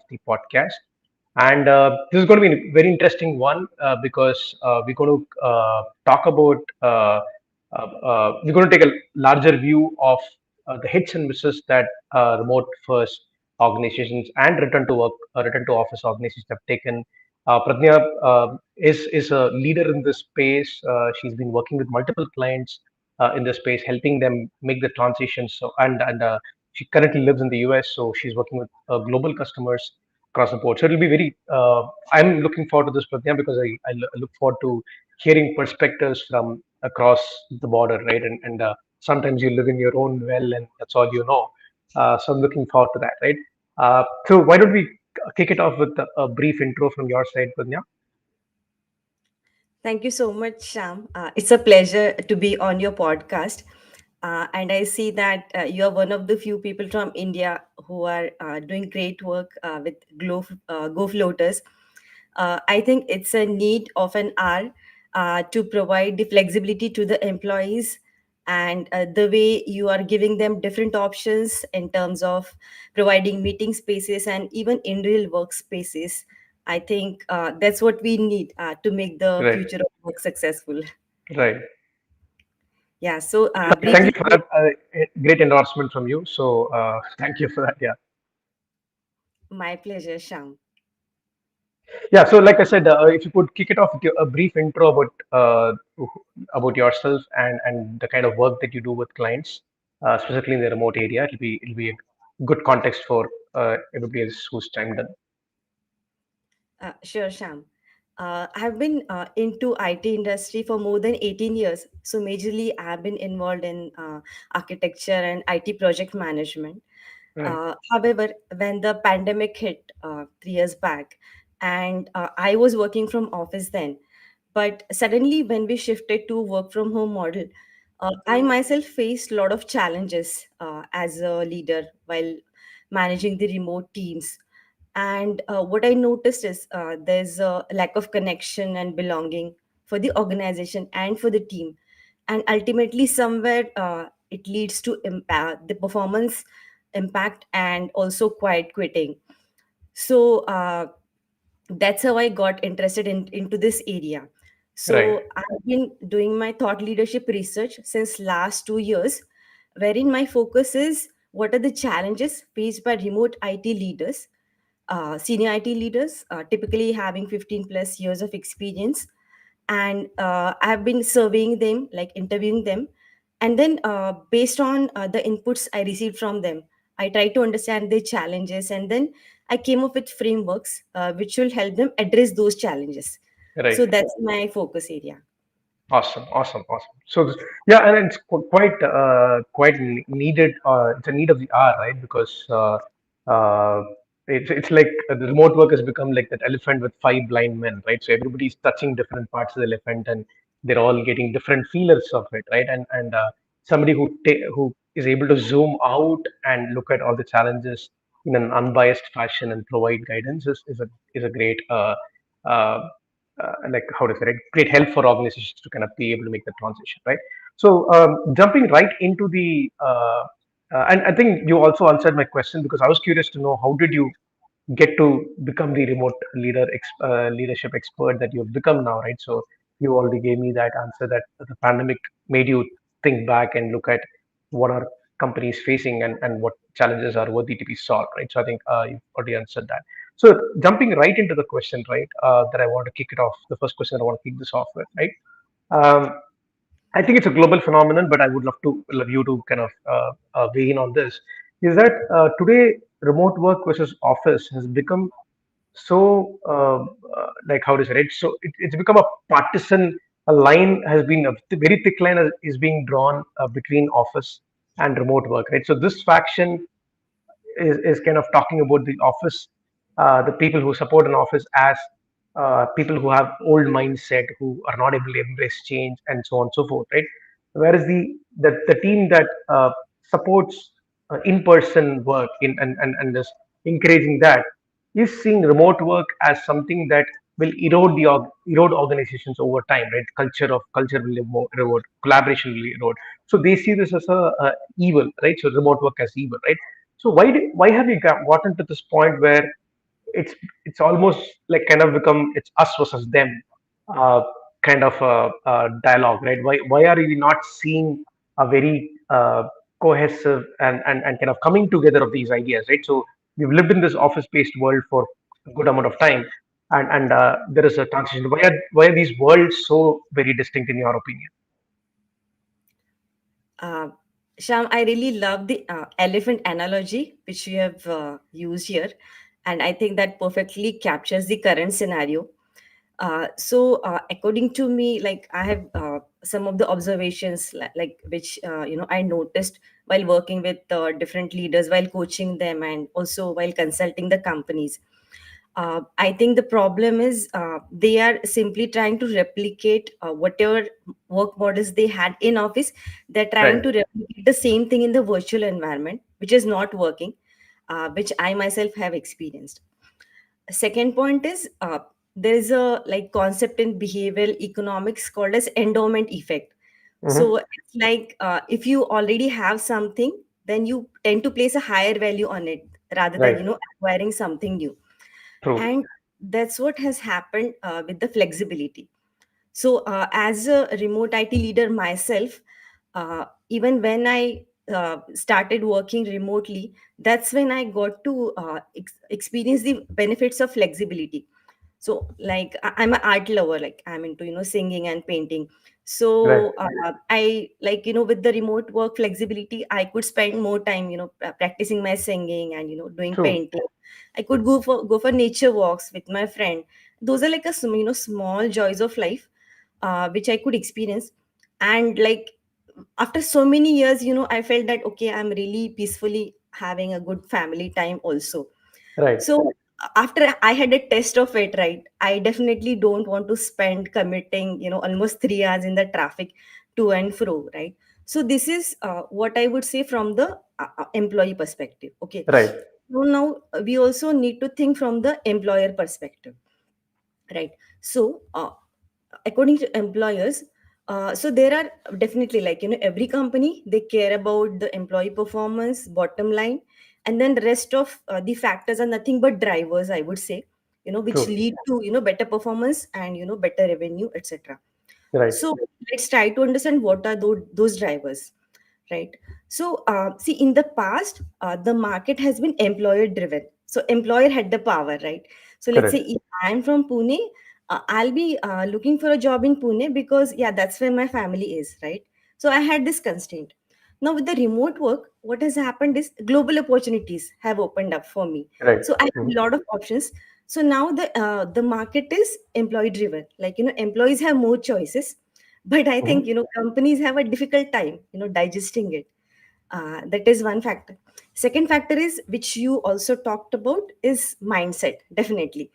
the podcast. And this is going to be a very interesting one because we're going to talk about, we're going to take a larger view of the hits and misses that remote first organizations and return to office organizations have taken. Pradnya is a leader in this space. She's been working with multiple clients in this space, helping them make the transition. So, and she currently lives in the US, so she's working with global customers across the board. So it'll be very. I'm looking forward to this, Pradnya, because I look forward to hearing perspectives from across the border, right? And sometimes you live in your own well, and that's all you know. So I'm looking forward to that, right? So why don't we kick it off with a brief intro from your side, Pradnya? Thank you so much, Sham. It's a pleasure to be on your podcast. And I see that you are one of the few people from India who are doing great work with GoFloaters. I think it's a need of an hour to provide the flexibility to the employees and the way you are giving them different options in terms of providing meeting spaces and even in real workspaces. I think that's what we need to make the Right, future of work successful. right. Yeah, so Thank briefly, you for that. Great endorsement from you. So thank you for that. Yeah. my pleasure, Sham. Yeah, so like I said, if you could kick it off with a brief intro about yourself and the kind of work that you do with clients, specifically in the remote area, it'll be a good context for everybody else who's chimed in. Sure, Sham. I've been into IT industry for more than 18 years. So majorly, I've been involved in architecture and IT project management. Right, However, when the pandemic hit 3 years back, and I was working from office then, but suddenly when we shifted to work from home model, I myself faced a lot of challenges as a leader while managing the remote teams. And what I noticed is there's a lack of connection and belonging for the organization and for the team. And ultimately, somewhere it leads to impact the performance impact and also quiet quitting. So that's how I got interested into this area. right, So I've been doing my thought leadership research since last 2 years, wherein my focus is what are the challenges faced by remote IT leaders, senior IT leaders, typically having 15 plus years of experience. And I've been surveying them, like interviewing them. And then, based on the inputs I received from them, I try to understand their challenges. And then I came up with frameworks which will help them address those challenges. right. So that's my focus area. Awesome, awesome, awesome. So yeah, and it's quite needed. It's a need of the hour, right? Because it's like the remote work has become like that elephant with five blind men, right? So everybody's touching different parts of the elephant, and they're all getting different feelers of it, right? And somebody who is able to zoom out and look at all the challenges in an unbiased fashion and provide guidance is a great uh, like how to say it, great help for organizations to kind of be able to make the transition, right? So jumping right into the and I think you also answered my question because I was curious to know how did you get to become the remote leadership expert that you've become now, right? So you already gave me that answer that the pandemic made you think back and look at what are companies facing and what challenges are worthy to be solved, right? So I think you've already answered that. So jumping right into the question, right, that I want to kick it off, the first question I want to kick this off with, right? Um, I think it's a global phenomenon, but I would love you to kind of weigh in on this. Is that today remote work versus office has become so like how to say it? So it's become a partisan. A line has been a very thick line is being drawn between office and remote work, right? So this faction is kind of talking about the office, the people who support an office as people who have old mindset, who are not able to embrace change, and so on and so forth, right? Whereas the team that supports in-person work and is encouraging that is seeing remote work as something that will erode organizations over time, right? Culture will erode, collaboration will erode. So they see this as a evil, right? So remote work as evil, right? So why have we gotten to this point where it's it's almost like kind of become it's us versus them uh, kind of dialogue, right? Why are we not seeing a very cohesive and kind of coming together of these ideas, right? So we've lived in this office-based world for a good amount of time, and there is a transition. Why are these worlds so very distinct in your opinion? Uh, Sham, I really love the elephant analogy which you have used here, and I think that perfectly captures the current scenario. According to me, like I have some of the observations, like which I noticed while working with different leaders, while coaching them, and also while consulting the companies. I think the problem is they are simply trying to replicate whatever work models they had in office. They're trying Right. to replicate the same thing in the virtual environment, which is not working, which I myself have experienced. Second point is there is a like concept in behavioral economics called as endowment effect. So Hmm. it's like if you already have something, then you tend to place a higher value on it rather than Right. acquiring something new. True. And that's what has happened with the flexibility. So as a remote IT leader myself, even when I started working remotely, that's when I got to experience the benefits of flexibility. So like I'm an art lover, like I'm into singing and painting. Right. So I like with the remote work flexibility, I could spend more time practicing my singing and doing True. painting. I could go for nature walks with my friend. Those are like a small joys of life which I could experience. And like after so many years, I felt that okay, I'm really peacefully having a good family time also. Right. So after I had a test of it, right, I definitely don't want to spend committing, almost 3 hours in the traffic to and fro, right? So this is what I would say from the employee perspective. Okay. Right. So now we also need to think from the employer perspective, right? So according to employers, so there are definitely like every company they care about the employee performance bottom line, and then the rest of the factors are nothing but drivers, I would say, which True. lead to better performance and better revenue, etc. Right. So let's try to understand what are those drivers, right? So see, in the past the market has been employer driven, so employer had the power, right? So let's say Correct. if I'm from Pune, I'll be looking for a job in Pune because yeah, that's where my family is, right? So I had this constraint. Now with the remote work, what has happened is global opportunities have opened up for me. Right. So I have Mhm. a lot of options. So now the market is employee driven, like employees have more choices, but I think Mhm. companies have a difficult time digesting it. That is one factor. Second factor is, which you also talked about, is mindset, definitely.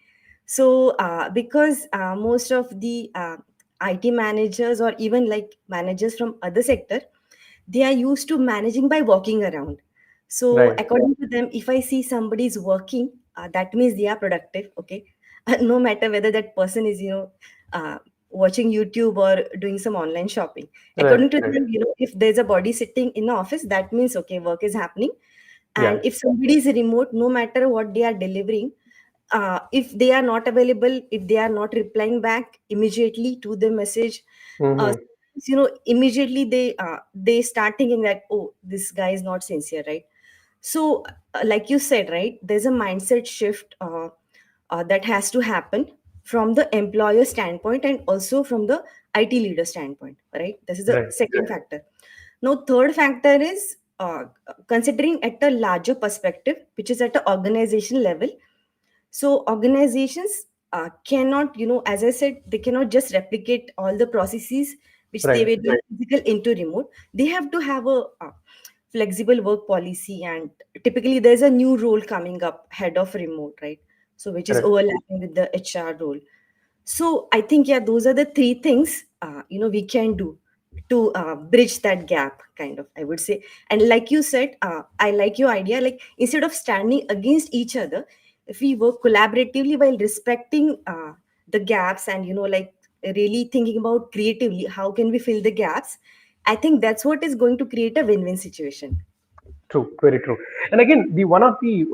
So because most of the IT managers or even like managers from other sector, they are used to managing by walking around. So Right. according to them, if I see somebody is working, that means they are productive. Okay, no matter whether that person is watching YouTube or doing some online shopping. Right. According to Right. them, if there's a body sitting in the office, that means okay, work is happening. Yeah. And if somebody is remote, no matter what they are delivering, if they are not available, if they are not replying back immediately to the message, uh, Hmm. immediately they start thinking that, oh, this guy is not sincere, right? So like you said, right, there's a mindset shift that has to happen from the employer standpoint and also from the IT leader standpoint, right? This is the Right. second factor. Now third factor is considering at a larger perspective, which is at an organization level. So organizations cannot, as I said, they cannot just replicate all the processes which they Right. were doing physical into remote. They have to have a flexible work policy, and typically there's a new role coming up, head of remote, right? So which is Correct. overlapping with the HR role. So I think yeah, those are the three things we can do to bridge that gap, kind of, I would say. And like you said, I like your idea. Like instead of standing against each other, if we work collaboratively while respecting the gaps and like really thinking about creatively how can we fill the gaps, I think that's what is going to create a win-win situation. True. Very true. And again, the one of the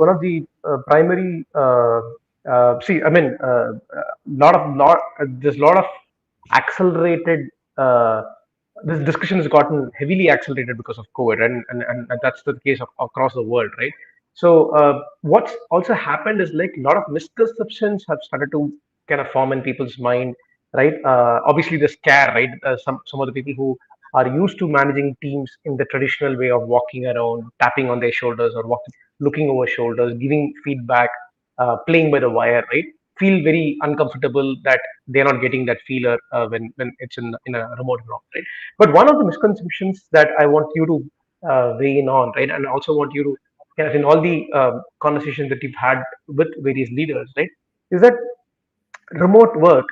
primary See, I mean, there's a lot of accelerated. Uh, this discussion has gotten heavily accelerated because of COVID, and that's the case across the world, right? So, what's also happened is like a lot of misconceptions have started to kind of form in people's mind, right? Obviously, the scare, right? Some of the people who are used to managing teams in the traditional way of walking around, tapping on their shoulders, or looking over shoulders, giving feedback, playing by the wire, right? Feel very uncomfortable that they're not getting that feeler when it's in a remote environment, right? But one of the misconceptions that I want you to weigh in on, right, and I also want you to kind of in all the conversations that you've had with various leaders, right, is that remote work,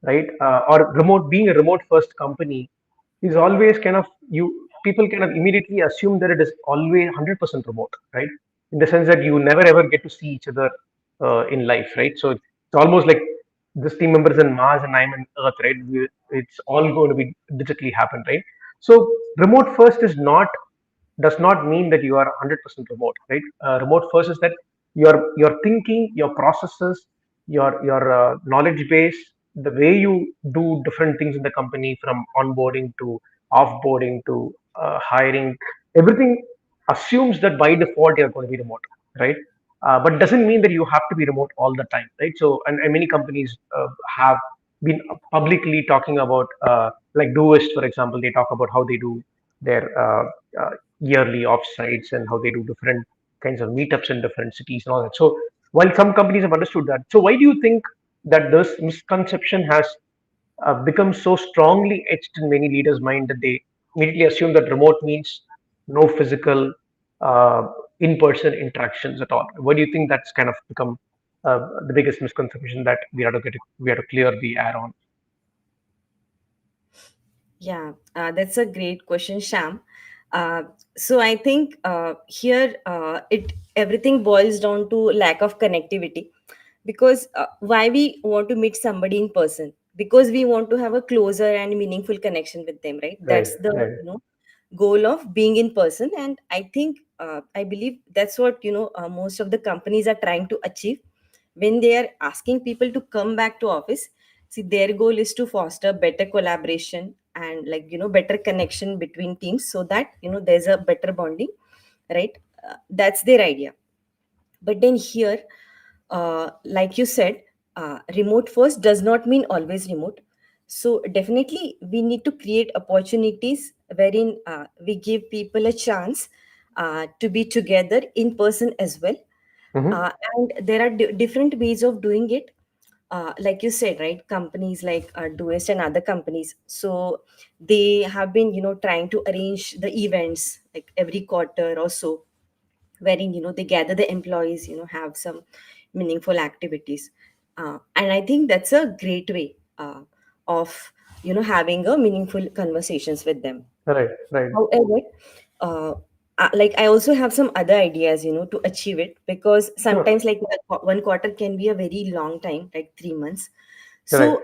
right, or remote being a remote first company is always kind of you people kind of immediately assume that it is always 100% remote, right? In the sense that you never ever get to see each other in life, right? So it's almost like this team member is in Mars and I'm in Earth, right? It's all going to be digitally happen, right? So remote first is not does not mean that you are 100% remote, right? Remote first is that your thinking, your processes, your knowledge base, the way you do different things in the company, from onboarding to offboarding to hiring, everything assumes that by default you're going to be remote, right? But doesn't mean that you have to be remote all the time, right? So, and many companies have been publicly talking about, like Doist, for example, they talk about how they do their yearly offsites and how they do different kinds of meetups in different cities and all that. So, while some companies have understood that, so why do you think that this misconception has become so strongly etched in many leaders' mind that they immediately assume that remote means no physical uh, in-person interactions at all? What do you think that's kind of become the biggest misconception that we have to clear the air on? Yeah, that's a great question, Sham. Uh, so I think here it everything boils down to lack of connectivity, because why we want to meet somebody in person, because we want to have a closer and meaningful connection with them, right? Right, That's the right, goal of being in person, and I believe that's what most of the companies are trying to achieve when they are asking people to come back to office. See, their goal is to foster better collaboration and, like, better connection between teams, so that there's a better bonding, right? That's their idea. But then here, like you said, remote first does not mean always remote. So definitely we need to create opportunities wherein we give people a chance to be together in person as well. mm-hmm. And there are different ways of doing it. Like you said, right, companies like Doist and other companies, so they have been trying to arrange the events like every quarter or so, wherein they gather the employees, have some meaningful activities. And I think that's a great way of having a meaningful conversations with them. Right, right, However, uh, like I also have some other ideas, to achieve it, because sure, sometimes, like, one quarter can be a very long time, like 3 months. right, So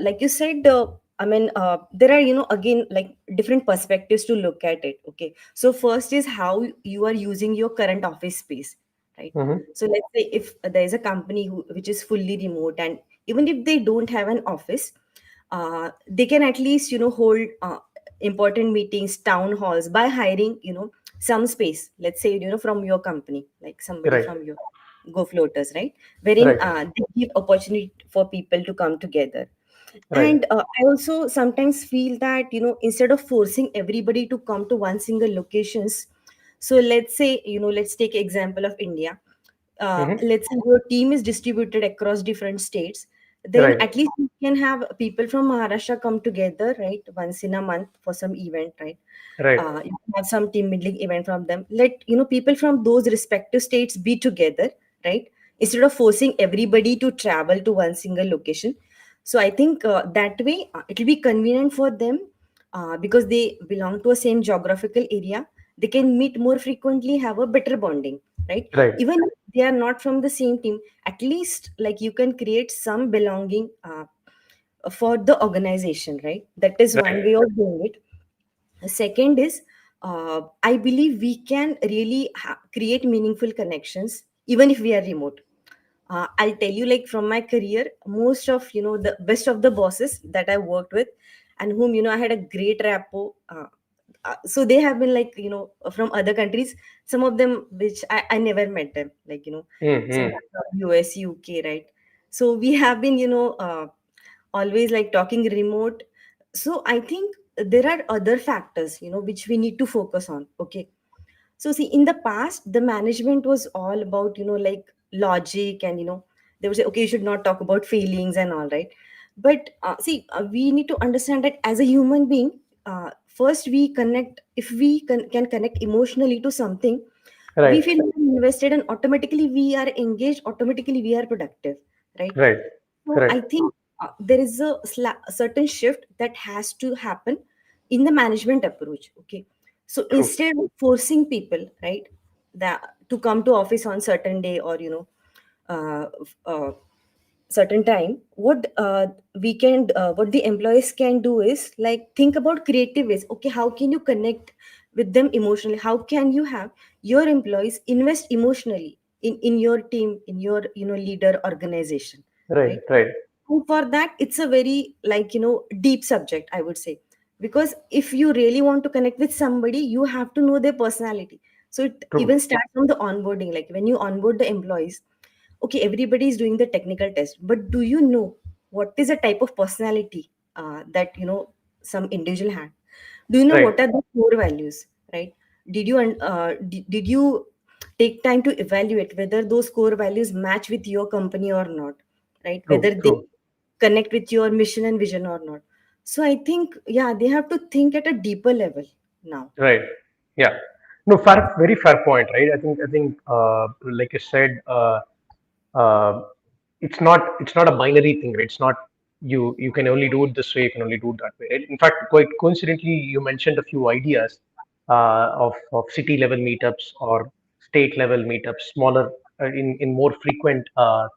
like you said, there are, again, like, different perspectives to look at it. Okay, so first is how you are using your current office space, right? mm-hmm. So let's say if there is a company which is fully remote, and even if they don't have an office, they can at least hold important meetings, town halls, by hiring some space, let's say from your company, like somebody Right, from your GoFloaters, right? Wherein right, they give opportunity for people to come together. right, And I also sometimes feel that instead of forcing everybody to come to one single locations, so let's say, let's take example of India. mm-hmm. Let's say your team is distributed across different states, then Right, at least you can have people from Maharashtra come together, right, once in a month for some event, right? right, You can have some team building event from them. Let people from those respective states be together, right? Instead of forcing everybody to travel to one single location. So I think that way it will be convenient for them, because they belong to a same geographical area. They can meet more frequently, have a better bonding, right? right, Even if they are not from the same team, at least, like, you can create some belonging for the organization, right? That is one right, way of doing it. Second is, I believe we can really create meaningful connections even if we are remote. I'll tell you, like from my career, most of the best of the bosses that I worked with, and whom I had a great rapport. So they have been like from other countries. Some of them which I never met them, like some Mm-hmm. from US, UK, right? So we have been always like talking remote. So I think there are other factors which we need to focus on. Okay, so see, in the past, the management was all about, like logic, and they would say, okay, you should not talk about feelings and all, right? But see, we need to understand that as a human being, first we connect. If we can connect emotionally to something, we Right. feel more invested, and automatically we are engaged. Automatically we are productive, right? Right. So I Correct. think there is a certain shift that has to happen in the management approach. Okay, so True. instead of forcing people, right, that to come to office on certain day, or uh, uh, certain time, what the employees can do is like think about creative ways. Okay, how can you connect with them emotionally? How can you have your employees invest emotionally in your team, in your leader organization, Right. right? Right. And for that, it's a very like deep subject, I would say, because if you really want to connect with somebody, you have to know their personality. So it True. even starts from the onboarding, like when you onboard the employees. Okay, everybody is doing the technical test, but do you know what is the type of personality that some individual had? Do you know Right. what are the core values, right? Did you take time to evaluate whether those core values match with your company or not, right? Whether True. they True. connect with your mission and vision or not. So I think, yeah, they have to think at a deeper level now. Right. Yeah. No, fair, very fair point, right? I think, like I said, uh, it's not a binary thing, right? It's not you can only do it this way, you can only do it that way, right? In fact, quite coincidentally, you mentioned a few ideas of city level meetups or state level meetups, smaller in more frequent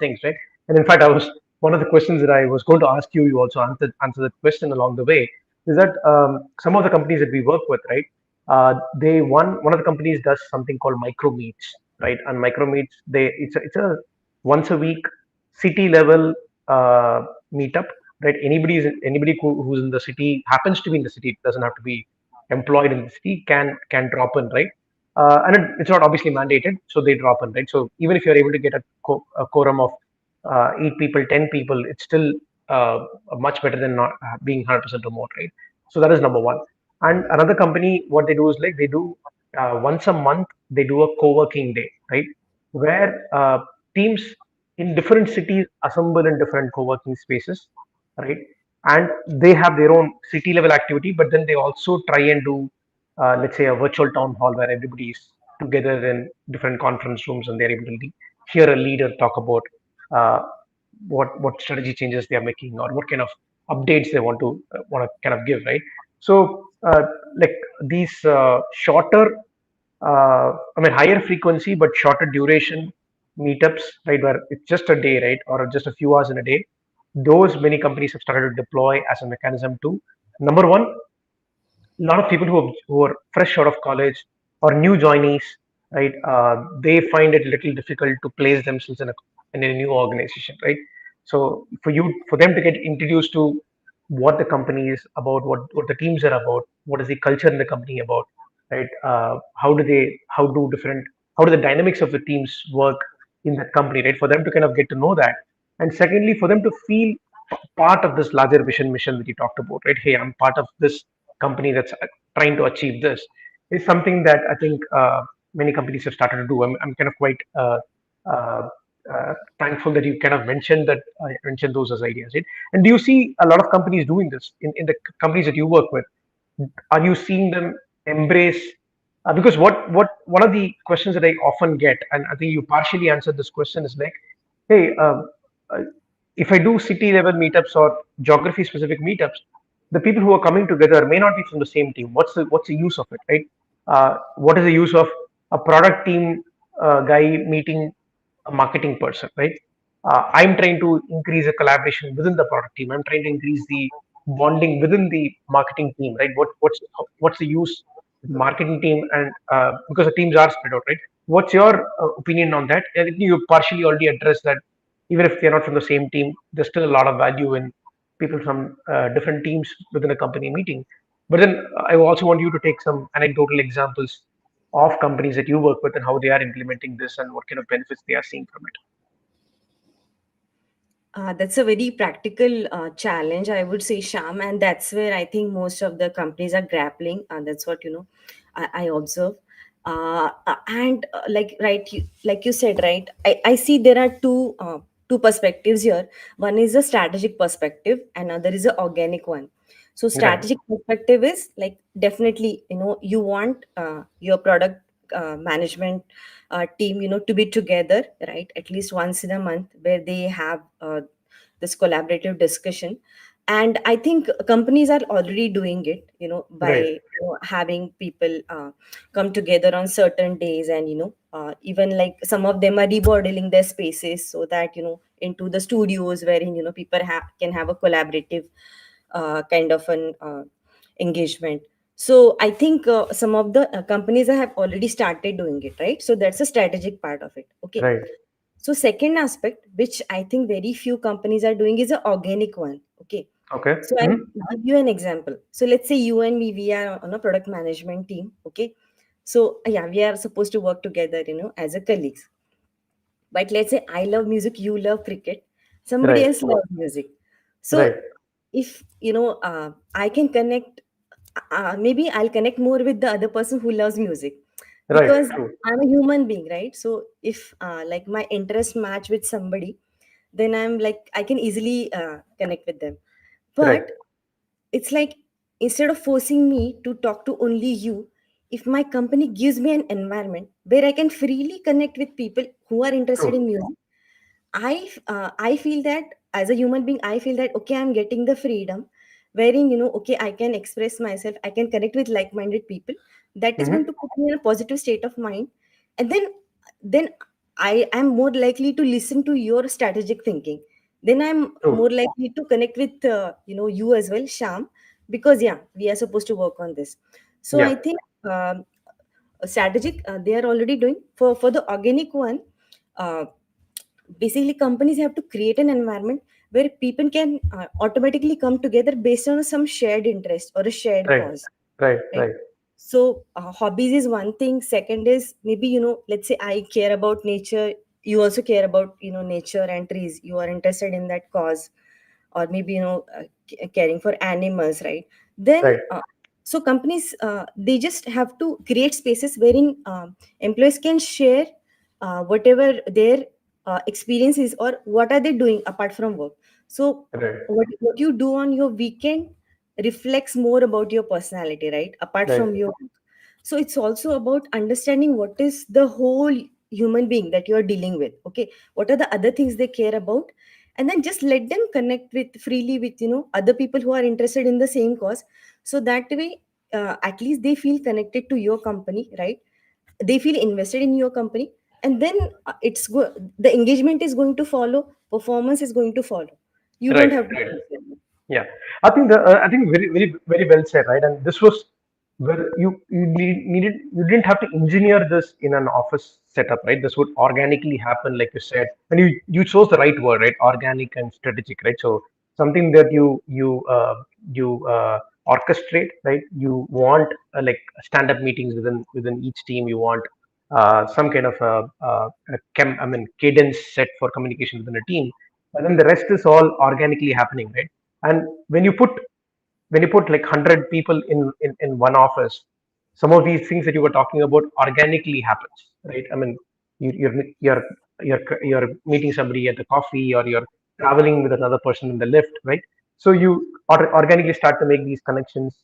things, right? And in fact, I was one of the questions that I was going to ask you. You also answered that question along the way. Is that some of the companies that we work with, right? They one of the companies does something called micro meets, right? And micro meets, it's a once a week city level meetup, right? Who's in the city, happens to be in the city, doesn't have to be employed in the city, can drop in, right? And it's not obviously mandated, so they drop in, right? So even if you're able to get a quorum of 8 people, 10 people, it's still much better than not being 100% remote, right? So that is number one. And another company, what they do is like they do once a month they do a co-working day, right? Where teams in different cities assemble in different co-working spaces, right? And they have their own city level activity, but then they also try and do, let's say, a virtual town hall where everybody is together in different conference rooms and they're able to hear a leader talk about uh, what strategy changes they are making or what kind of updates they want to kind of give, right? So, like these shorter, I mean, higher frequency but shorter duration meetups, right, where it's just a day, right, or just a few hours in a day. Those many companies have started to deploy as a mechanism to, number one, a lot of people who are fresh out of college or new joinees, right? They find it a little difficult to place themselves in a new organization, right? So for them to get introduced to what the company is about, what the teams are about, what is the culture in the company about, right? How do the dynamics of the teams work in that company, right? For them to kind of get to know that, and secondly, for them to feel part of this larger vision mission that you talked about, right? Hey, I'm part of this company that's trying to achieve this, is something that I think many companies have started to do. I'm kind of quite uh, thankful that you kind of mentioned those as ideas, right? And do you see a lot of companies doing this in the companies that you work with? Are you seeing them embrace? Because what one of the questions that I often get, and I think you partially answered this question, is like, hey, uh, if I do city level meetups or geography specific meetups, the people who are coming together may not be from the same team. What's the use of it, right? What is the use of a product team guy meeting a marketing person, right? I'm trying to increase the collaboration within the product team. I'm trying to increase the bonding within the marketing team, right? What's the use of the marketing team, and because the teams are spread out, right? What's your opinion on that? And I think you partially already addressed that. even if they're not from the same team, there's still a lot of value in people from different teams within a company meeting. But then I also want you to take some anecdotal examples of companies that you work with and how they are implementing this and what kind of benefits they are seeing from it. That's a very practical challenge, I would say, Sham, and that's where I think most of the companies are grappling. And that's what I observe. And like you said, right? I see there are two perspectives here. One is a strategic perspective, and other is an organic one. So, Right, strategic perspective is like definitely you want your product management team to be together, right, at least once in a month, where they have this collaborative discussion. And I think companies are already doing it, by right, having people come together on certain days, and even like some of them are remodeling their spaces so that into the studios wherein people can have a collaborative kind of an engagement. So I think some of the companies have already started doing it, right? So that's a strategic part of it. Okay. right. So second aspect, which I think very few companies are doing, is an organic one. Okay. Okay. So I'll Hmm. give you an example. So let's say you and me, we are on a product management team. Okay. So yeah, we are supposed to work together, as a colleagues. But let's say I love music, you love cricket, somebody Right, else loves music. right, So if I can connect, maybe I'll connect more with the other person who loves music, right. because True. I'm a human being, right? So if like my interest match with somebody, then I'm like I can easily connect with them. Right, But it's like, instead of forcing me to talk to only you, if my company gives me an environment where I can freely connect with people who are interested in true. music, I feel that as a human being, I feel that okay, I'm getting the freedom wherein okay, I can express myself, I can connect with like-minded people. That is going Hmm. to put me in a positive state of mind, and then I am more likely to listen to your strategic thinking. Then I'm more True. likely to connect with you as well, Sham, because yeah, we are supposed to work on this. So Yeah. I think strategic they are already doing. For the organic one, uh, basically companies have to create an environment where people can automatically come together based on some shared interest or a shared Right, cause, right, right? right, So hobbies is one thing. Second is, maybe let's say I care about nature, you also care about nature and trees, you are interested in that cause. Or maybe caring for animals, right? Then right, so companies, they just have to create spaces wherein employees can share whatever their experience is, or what are they doing apart from work. So right, what you do on your weekend reflects more about your personality, right, apart right, from your work. So it's also about understanding what is the whole human being that you are dealing with. Okay, what are the other things they care about, and then just let them connect with freely with other people who are interested in the same cause. So that way, at least they feel connected to your company, right? They feel invested in your company, and then the engagement is going to follow, performance is going to follow. You don't right, have to right. force it. Yeah, I think very very well said, right? And this was where needed, you didn't have to engineer this in an office setup, right? This would organically happen, like you said, and you chose the right word, right? Organic and strategic, right? So something that you orchestrate, right? You want like stand up meetings within each team. You want some kind of I mean cadence set for communication within a team, and then the rest is all organically happening, right? And when you put like 100 people in one office, some of these things that you were talking about organically happens, right? I mean, you're meeting somebody at the coffee, or you're traveling with another person in the lift, right? So you organically start to make these connections,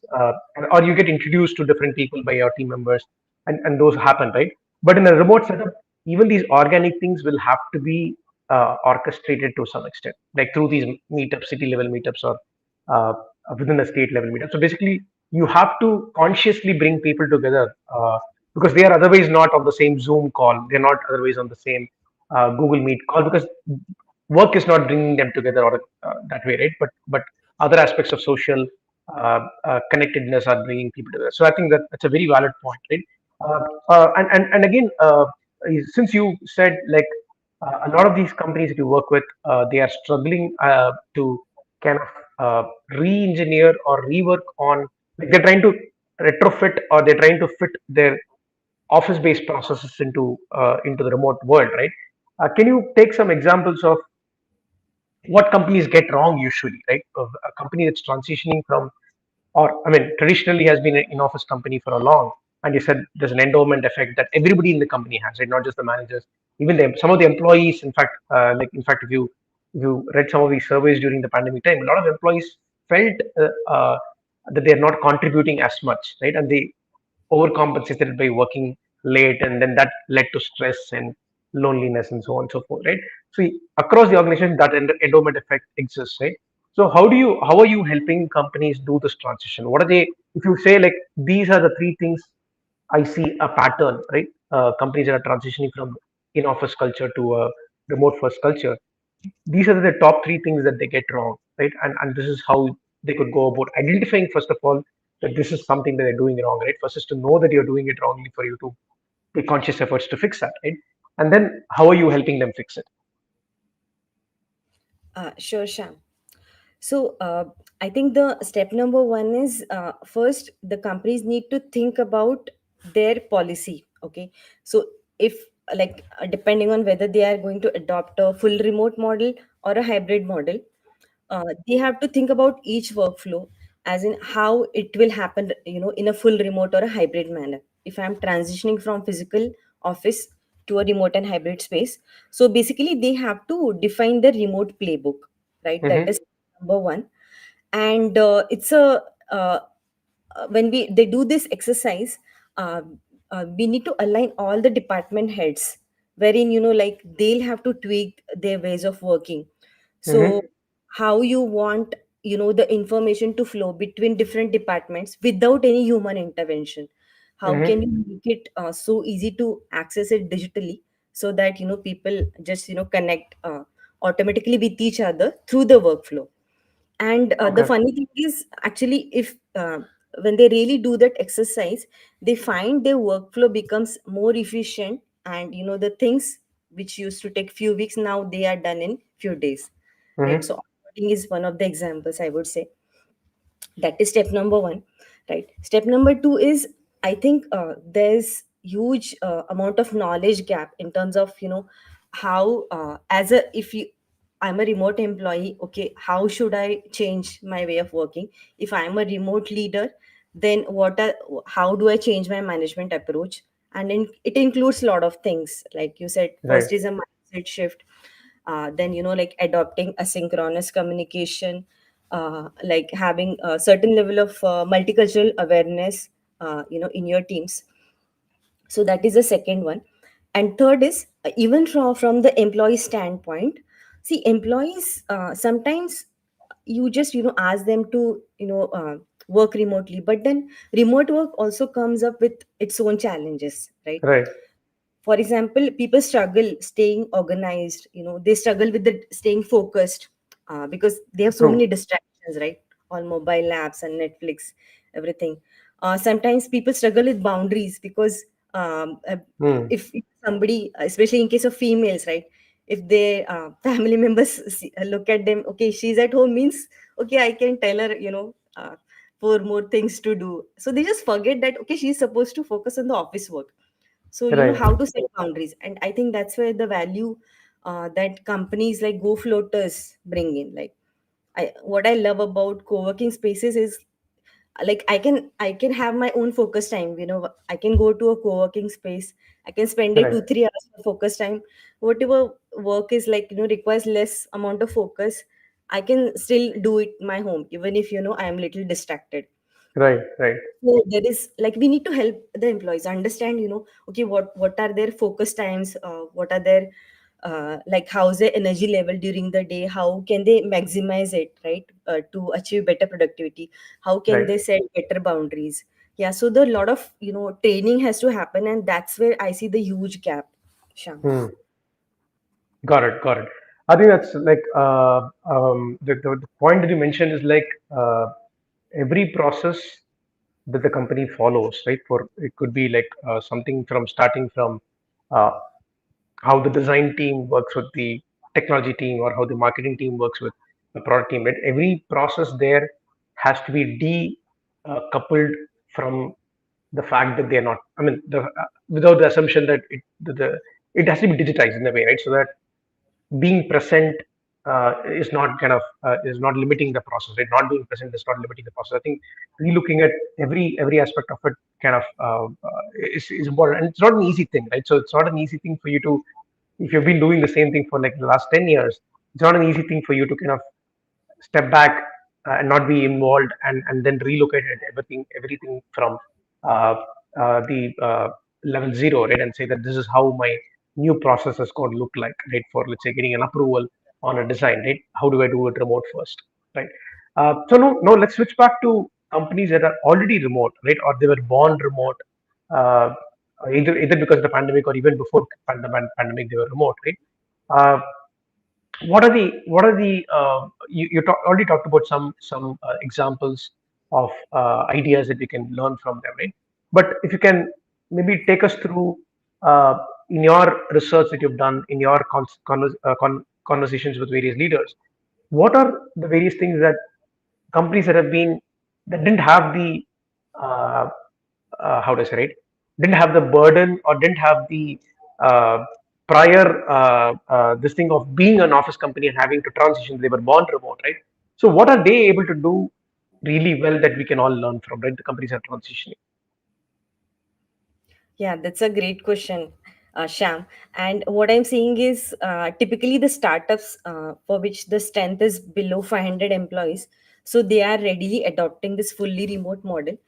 or you get introduced to different people by your team members, and those happen, right? But in a remote setup, even these organic things will have to be orchestrated to some extent, like through these meetups, city level meetups, or uh, within a state level meetup. So basically, you have to consciously bring people together, because they are otherwise not on the same Zoom call. They're not otherwise on the same Google Meet call, because work is not bringing them together, or that way, right? But other aspects of social connectedness are bringing people together. So I think that that's a very valid point, right? And again, since you said like a lot of these companies that you work with, they are struggling to kind of re-engineer or rework on, like they're trying to retrofit or they're trying to fit their office-based processes into the remote world, right? Can you take some examples of what companies get wrong usually, right? Of a company that's transitioning from, or I mean, traditionally has been an in-office company for a long, and you said there's an endowment effect that everybody in the company has, right? Not just the managers, even some of the employees. In fact, if you read some of these surveys during the pandemic time, a lot of employees felt that they are not contributing as much, right? And they overcompensated by working late, and then that led to stress and loneliness and so on and so forth, right? So across the organization, that endowment effect exists, right? So how are you helping companies do this transition? What are they? If you say like these are the three things I see a pattern, right? Companies that are transitioning from in-office culture to a remote first culture, these are the top three things that they get wrong, right? And this is how they could go about identifying, first of all, that this is something that they're doing wrong, right? First is to know that you're doing it wrongly for you to take conscious efforts to fix that, right? And then how are you helping them fix it? Sure, Sham. So, I think the step number one is, first, the companies need to think about their policy. Okay. So, if depending on whether they are going to adopt a full remote model or a hybrid model, they have to think about each workflow, as in how it will happen, in a full remote or a hybrid manner. If I'm transitioning from physical office to a remote and hybrid space, so basically they have to define the remote playbook, right? That Mm-hmm, is number one. And it's a when we they do this exercise, uh, we need to align all the department heads, wherein, like, they'll have to tweak their ways of working. So mm-hmm, how you want, the information to flow between different departments without any human intervention? How can mm-hmm. you make it so easy to access it digitally, so that, people just, connect automatically with each other through the workflow? And the Okay. funny thing is, actually, if when they really do that exercise, they find their workflow becomes more efficient, and, the things which used to take few weeks, now they are done in few days, right? Mm-hmm, So onboarding is one of the examples, I would say. That is step number one, right? Step number two is, I think, there's huge amount of knowledge gap in terms of, how, as a if you I'm a remote employee, okay, how should I change my way of working? If I'm a remote leader, then how do I change my management approach? And it includes a lot of things, like you said. right, First is a mindset shift, then, like adopting asynchronous communication, like having a certain level of multicultural awareness, in your teams. So that is the second one. And third is, even from the employee standpoint, see, employees, sometimes you just, ask them to, work remotely, but then remote work also comes up with its own challenges, right? right. For example, people struggle staying organized, they struggle with the staying focused, because they have so many True. distractions, right? All mobile apps and Netflix, everything. Sometimes people struggle with boundaries, because Mm, if somebody, especially in case of females, right, if their family members look at them, okay, she's at home, means, okay, I can tell her, four more things to do, so they just forget that, okay, she's supposed to focus on the office work. So, right. how to set boundaries. And I think that's where the value that companies like GoFloaters bring in. Like, what I love about co-working spaces is, like, I can have my own focus time. I can go to a co-working space, I can spend it Right. 2-3 hours of focus time. Whatever work is, like, requires less amount of focus, I can still do it my home, even if, I am little distracted. Right. Right. So there is, like, we need to help the employees understand, okay, what are their focus times, what are their, like, how's their energy level during the day, how can they maximize it, right, to achieve better productivity, how can Right. they set better boundaries. Yeah, so the lot of, training has to happen, and that's where I see the huge gap, Sham. Hmm. Got it. Got it. I think that's like the point that you mentioned is like every process that the company follows, right? For it could be like something from starting from uh, how the design team works with the technology team, or how the marketing team works with the product team. Right? Every process there has to be coupled from the fact that they are not. I mean, without the assumption that it has to be digitized in a way, right? So that being present is not limiting the process. Right? Not being present is not limiting the process. I think relooking at every aspect of it kind of is important, and it's not an easy thing, right? So it's not an easy thing for you to, if you've been doing the same thing for like the last 10 years, it's not an easy thing for you to kind of step back and not be involved, and then relocate at everything from uh, the level zero, right? And say that this is how my new process is going to look like, right? For, let's say, getting an approval on a design, right? How do I do it remote first, right? So no, let's switch back to companies that are already remote, right? Or they were born remote, uh, either because of the pandemic, or even before pandemic they were remote, right? Uh, what are the already talked about some examples of ideas that we can learn from them, right? But if you can maybe take us through, in your research that you've done, in your conversations with various leaders, what are the various things that companies that didn't have the uh, how to say, right, didn't have the burden, or didn't have the uh, prior this thing of being an office company and having to transition, they were born remote, right? So what are they able to do really well that we can all learn from, right? The companies are transitioning. Yeah, that's a great question, Sham. And what I'm seeing is typically the startups for which the strength is below 500 employees, so they are readily adopting this fully remote model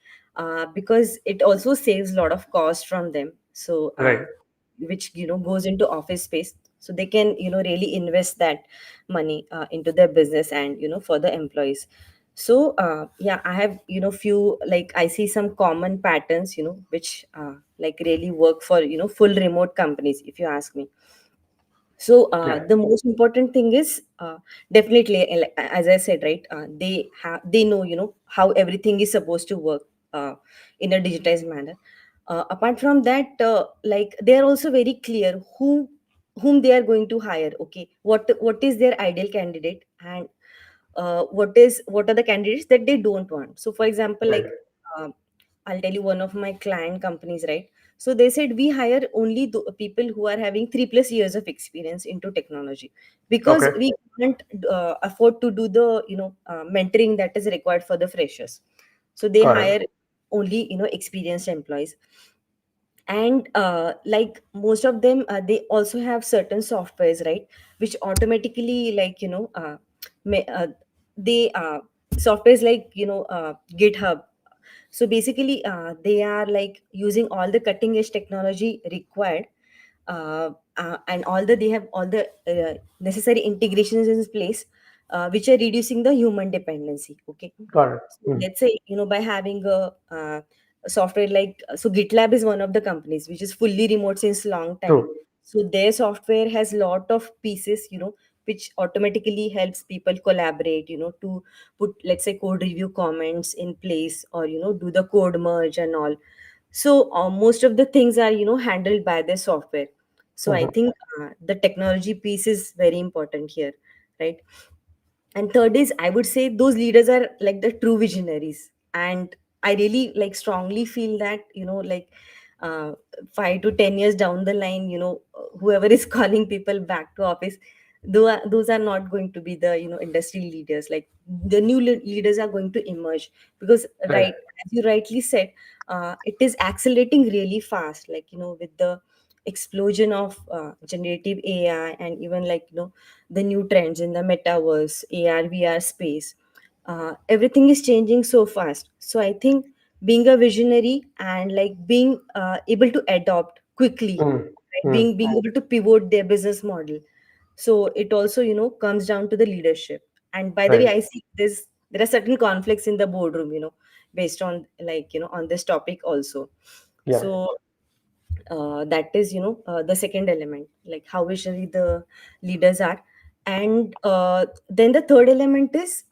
because it also saves a lot of cost from them. So, Right. which goes into office space, so they can really invest that money into their business and for the employees. So yeah, I have few, like I see some common patterns which like really work for full remote companies, if you ask me. So Yeah. the most important thing is definitely, like, as I said, right, they know how everything is supposed to work in a digitized manner. Apart from that, like they are also very clear whom they are going to hire. Okay, what is their ideal candidate, and what are the candidates that they don't want. So for example, Right. like, uh, I'll tell you one of my client companies, right? So they said we hire only people who are having 3+ years of experience into technology, because Okay. we can't afford to do the mentoring that is required for the freshers. So they Got it. hire only experienced employees. And like most of them, they also have certain softwares, right, which automatically, like, may, they softwares like GitHub. So basically they are like using all the cutting edge technology required, and they have all the necessary integrations in place, which are reducing the human dependency. Okay, Got it. so let's say by having a software like, so GitLab is one of the companies which is fully remote since long time. True. So their software has lot of pieces, which automatically helps people collaborate, to put, let's say, code review comments in place, or do the code merge and all. So most of the things are handled by the software. So I Hmm. think the technology piece is very important here, right? And third is, I would say those leaders are like the true visionaries. And I really like strongly feel that like, uh, 5 to 10 years down the line, whoever is calling people back to office, those are not going to be the industry leaders. Like the new leaders are going to emerge, because Right. right, as you rightly said, it is accelerating really fast, like with the explosion of generative AI, and even like the new trends in the metaverse, AR, VR space. Everything is changing so fast. So I think being a visionary and like being able to adopt quickly, Mm. right? Mm. Being able to pivot their business model. So it also comes down to the leadership. And by the way, Right. I see this, there are certain conflicts in the boardroom, based on, like, on this topic also. Yeah. So that is the second element, like how visionary the leaders are. And then the third element is,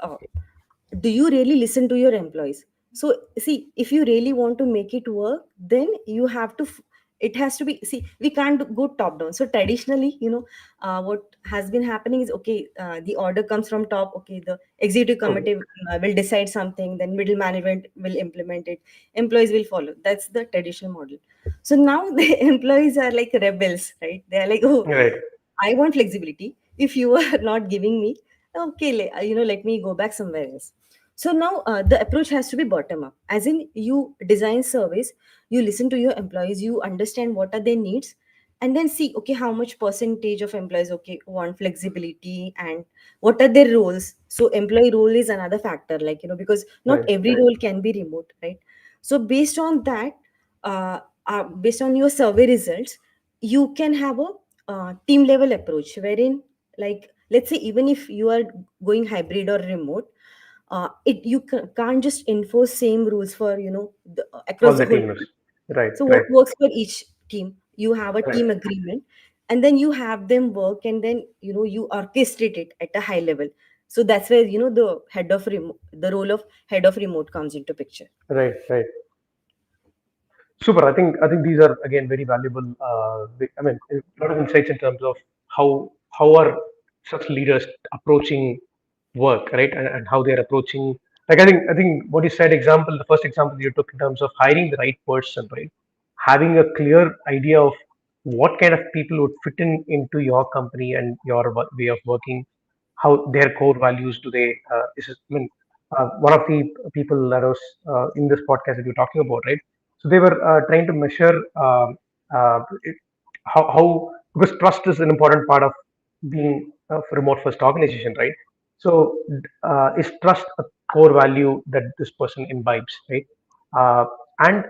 do you really listen to your employees? So see, if you really want to make it work, then you have to It has to be, see, we can't go top down. So traditionally, what has been happening is, okay, the order comes from top, okay, the executive True. committee will decide something, then middle management will implement it, employees will follow. That's the traditional model. So now the employees are like rebels, right? They are like, oh, Right. I want flexibility. If you are not giving me, okay, let me go back somewhere else. So now the approach has to be bottom up, as in you design service, you listen to your employees, you understand what are their needs, and then see, okay, how much percentage of employees, okay, want flexibility, and what are their roles. So employee role is another factor, like, because not Right. every role can be remote, right? So based on that, based on your survey results, you can have a team level approach, wherein, like, let's say, even if you are going hybrid or remote, can't just enforce same rules for, All across the the whole teams. team. Right. So Right. what works for each team, you have a Right. team agreement, and then you have them work, and then, you orchestrate it at a high level. So that's where, the role of head of remote comes into picture. Right. Right. Super. I think these are again very valuable. I mean, a lot of insights in terms of how are such leaders approaching work, right? And how they're approaching. Like I think what you said, example, the first example you took in terms of hiring the right person, right? Having a clear idea of what kind of people would fit in into your company and your way of working, how their core values do they. I mean, one of the people that was in this podcast that you're talking about, right? So they were trying to measure it, how because trust is an important part of being a remote first organization, right? So is trust a core value that this person imbibes, right? And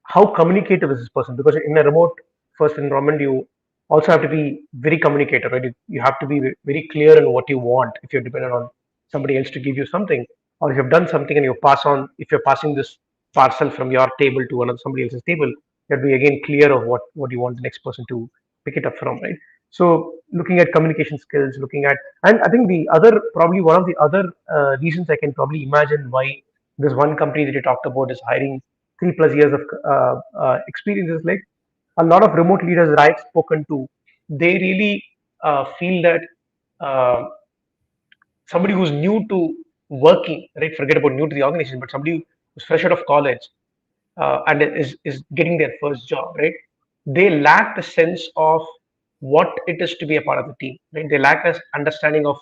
how communicative is this person? Because in a remote first environment, you also have to be very communicative, right? You have to be very clear in what you want if you're dependent on somebody else to give you something, or if you've done something and you pass on, if you're passing this parcel from your table to another somebody else's table, you have to be again clear of what you want the next person to pick it up from, right? So looking at communication skills, looking at, and I think the other, probably one of the other reasons I can probably imagine why this one company that you talked about is hiring 3+ years of experience is like a lot of remote leaders that I've spoken to, they really feel that uh, somebody who's new to working, right? Forget about new to the organization, but somebody who's fresh out of college and is getting their first job, right? They lack the sense of what it is to be a part of the team, right? They lack this understanding of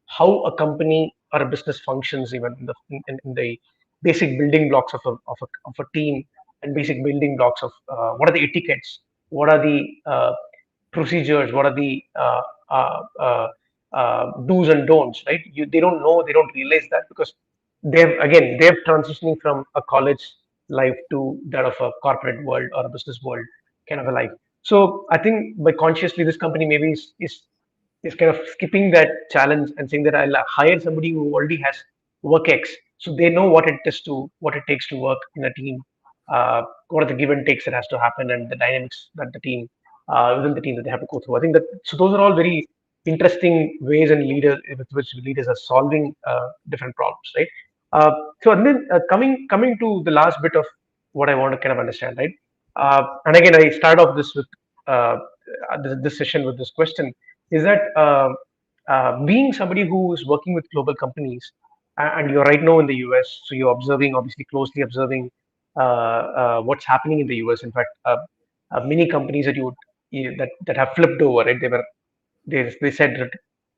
how a company or a business functions, even in the basic building blocks of a team, and basic building blocks of what are the etiquettes, what are the procedures, what are the do's and don'ts, right? They don't know, they don't realize that because they're transitioning from a college life to that of a corporate world or a business world kind of a life. So I think by consciously this company maybe is kind of skipping that challenge and saying that I'll hire somebody who already has work X, so they know what it takes to work in a team, what are the give and takes that has to happen, and the dynamics that the team within the team that they have to go through. I think that so those are all very interesting ways and leaders with which leaders are solving different problems, right? Uh, so and then coming to the last bit of what I want to kind of understand, right? And again, I start off this with uh, this session with this question: is that being somebody who is working with global companies, and you're right now in the US, so you're observing, obviously closely observing what's happening in the US. In fact, many companies that have flipped over, right? They said that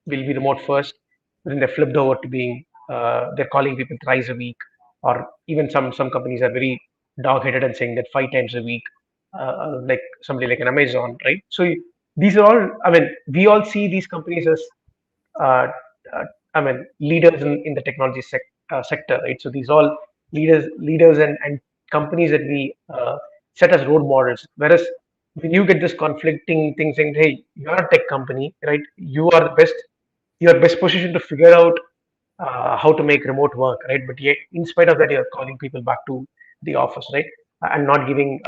we'll be remote first, but then they flipped over to being they're calling people thrice a week, or even some companies are very dog-headed and saying that 5 times a week, like somebody like an Amazon, right? So these are all. I mean, we all see these companies as uh, uh, I mean, leaders in the technology sector, right? So these all leaders and companies that we set as role models. Whereas when you get this conflicting thing saying, "Hey, you're a tech company, right? You are the best. You are best positioned to figure out how to make remote work, right? But yet, in spite of that, you're calling people back to the office, right? And not giving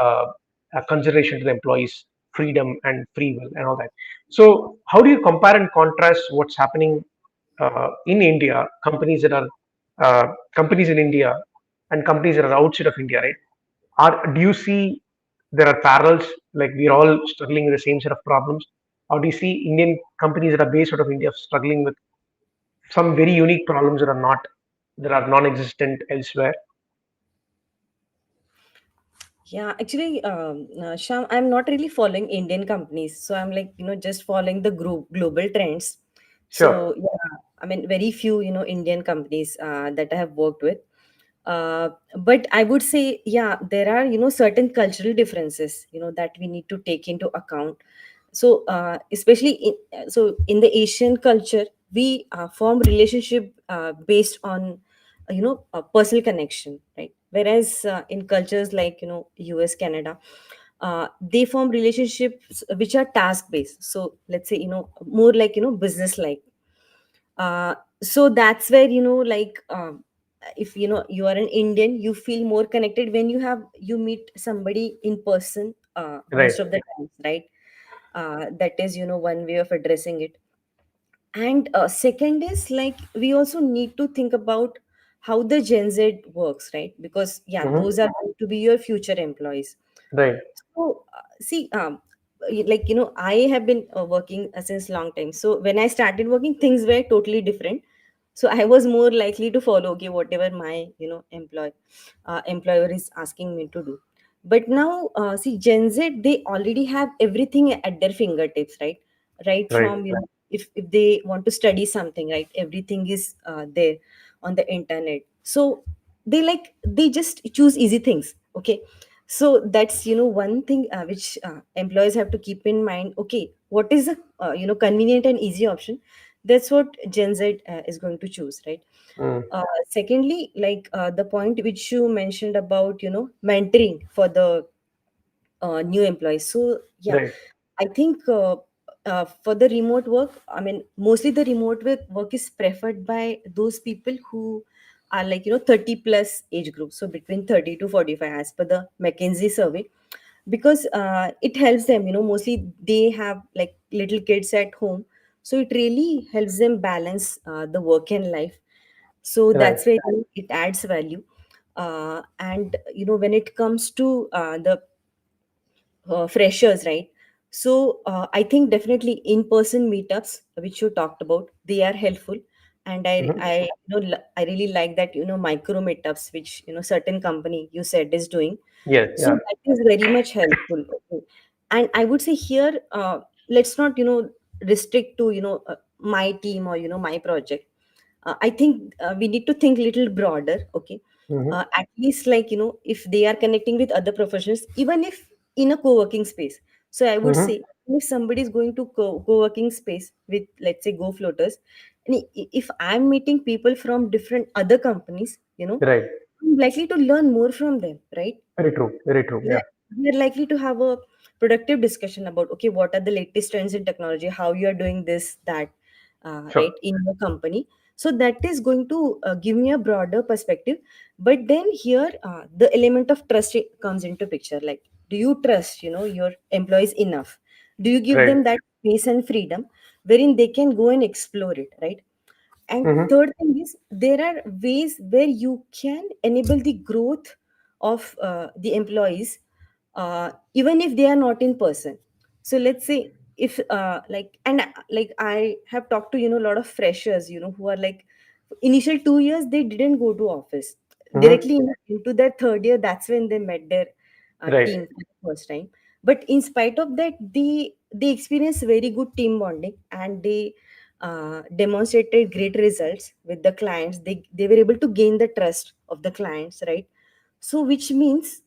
consideration to the employees' freedom and free will and all that. So, how do you compare and contrast what's happening in India, companies in India, and companies that are outside of India, right? Do you see? there are parallels, like we're all struggling with the same set of problems? Or do you see Indian companies that are based out of India struggling with some very unique problems that are non-existent elsewhere? Yeah, actually, Sham, I'm not really following Indian companies, so I'm like, just following the group global trends. Sure. So yeah, I mean, very few, Indian companies that I have worked with. But I would say, yeah, there are, certain cultural differences, that we need to take into account. So especially in the Asian culture, we form relationship based on a personal connection, right? Whereas in cultures like US, Canada, they form relationships which are task based. So let's say more like business like. So that's where like if you are an Indian, you feel more connected when you meet somebody in person Right. most of the times, right? That is one way of addressing it. And second is like we also need to think about how the Gen Z works, right? Because yeah, Hmm. those are going to be your future employees. Right. So see, like I have been working since long time. So when I started working, things were totally different. So I was more likely to follow okay whatever my employer is asking me to do. But now, see, Gen Z, they already have everything at their fingertips, right? Right Right. from if they want to study something, right? Everything is there on the internet. So they just choose easy things. Okay, so that's one thing which employers have to keep in mind. Okay, what is the convenient and easy option? That's what Gen Z is going to choose, right? Mm. Secondly, like the point which you mentioned about mentoring for the new employees. So yeah, Right. I think for the remote work, I mean, mostly the remote work is preferred by those people who are like 30 plus age group, so between 30 to 45 as per the McKinsey survey, because it helps them, mostly they have like little kids at home, so it really helps them balance the work and life. So Right. that's where it adds value. And when it comes to the freshers, right? So I think definitely in-person meetups, which you talked about, they are helpful, and Hmm. I really like that micro meetups, which certain company you said is doing. Yes. So Yeah. that is very much helpful. Okay. And I would say here, let's not restrict to my team or my project. I think we need to think little broader. Okay, Hmm. at least like if they are connecting with other professionals, even if in a co-working space. So I would Hmm. say if somebody is going to co-working space with, let's say, GoFloaters, and if I'm meeting people from different other companies, Right. I'm likely to learn more from them, right? Very true. Very true. we Yeah. are, we are likely to have a productive discussion about okay what are the latest trends in technology, how you are doing this, that, Sure. right, in your company. So that is going to give me a broader perspective. But then here the element of trust comes into picture. Like, do you trust your employees enough? Do you give Right. them that space and freedom wherein they can go and explore it, right? And Hmm. third thing is there are ways where you can enable the growth of the employees, even if they are not in person. So let's say if like and like I have talked to a lot of freshers who are like initial 2 years they didn't go to office Hmm. directly into their third year. That's when they met their Right. team for the first time. But in spite of that, they experienced very good team bonding, and they demonstrated great results with the clients. They were able to gain the trust of the clients, right? So which means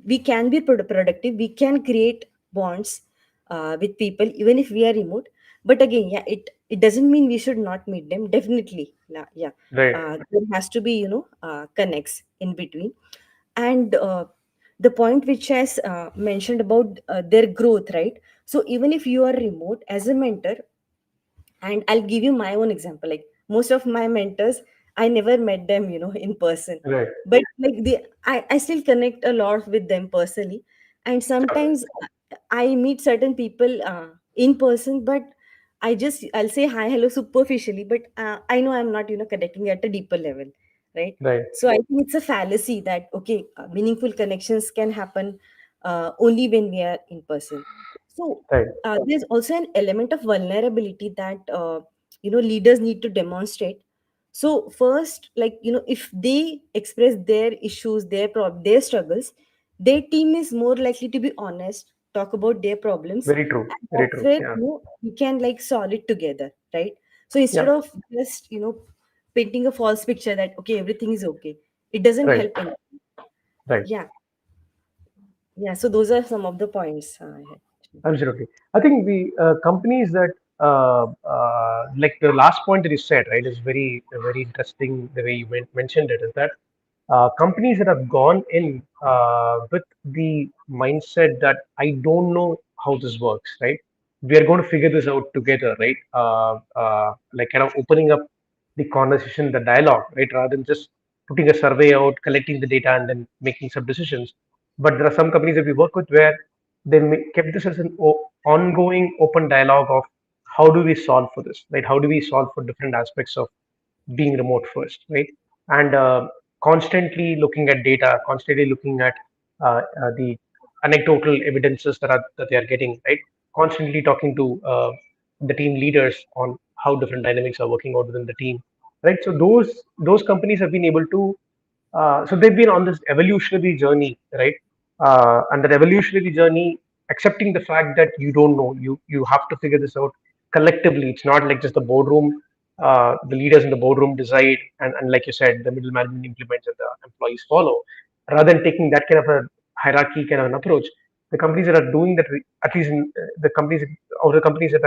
we can be productive, we can create bonds with people even if we are remote. But again, yeah, it doesn't mean we should not meet them. Definitely, yeah, Right. there has to be connects in between. And the point which has mentioned about their growth, right? So even if you are remote as a mentor, and I'll give you my own example. Like most of my mentors, I never met them in person, Right. but like I still connect a lot with them personally. And Sure. sometimes I meet certain people in person, but I'll say hi hello superficially, but I know I'm not connecting at a deeper level, right? Right. So I think it's a fallacy that okay, meaningful connections can happen only when we are in person. So Right. there's also an element of vulnerability that leaders need to demonstrate. So first, like, if they express their issues, their struggles, their team is more likely to be honest, talk about their problems, Very true. and Very that's true. where Yeah. we can like solve it together, right? So instead Yeah. of just painting a false picture that okay, everything is okay, it doesn't Right. help any. Right. Yeah, yeah. So those are some of the points I had. Absolutely. I think the companies that, like the last point that you said, right, is very interesting. The way you mentioned it is that companies that have gone in with the mindset that I don't know how this works, right? We are going to figure this out together, right? Like kind of opening up the conversation, the dialogue, right? Rather than just putting a survey out, collecting the data, and then making some decisions. But there are some companies that we work with where they kept this as an ongoing open dialogue of how do we solve for this, right? How do we solve for different aspects of being remote first, right? And constantly looking at data, constantly looking at the anecdotal evidences that they are getting, right? Constantly talking to the team leaders on how different dynamics are working out within the team, right? So those companies have been able to so they've been on this evolutionary journey, right? And that evolutionary journey, accepting the fact that you don't know, you have to figure this out collectively. It's not like just the boardroom, the leaders in the boardroom decide, and like you said, the middle management implements and the employees follow. Rather than taking that kind of a hierarchy kind of an approach, the companies that are doing that, at least in the companies or the companies that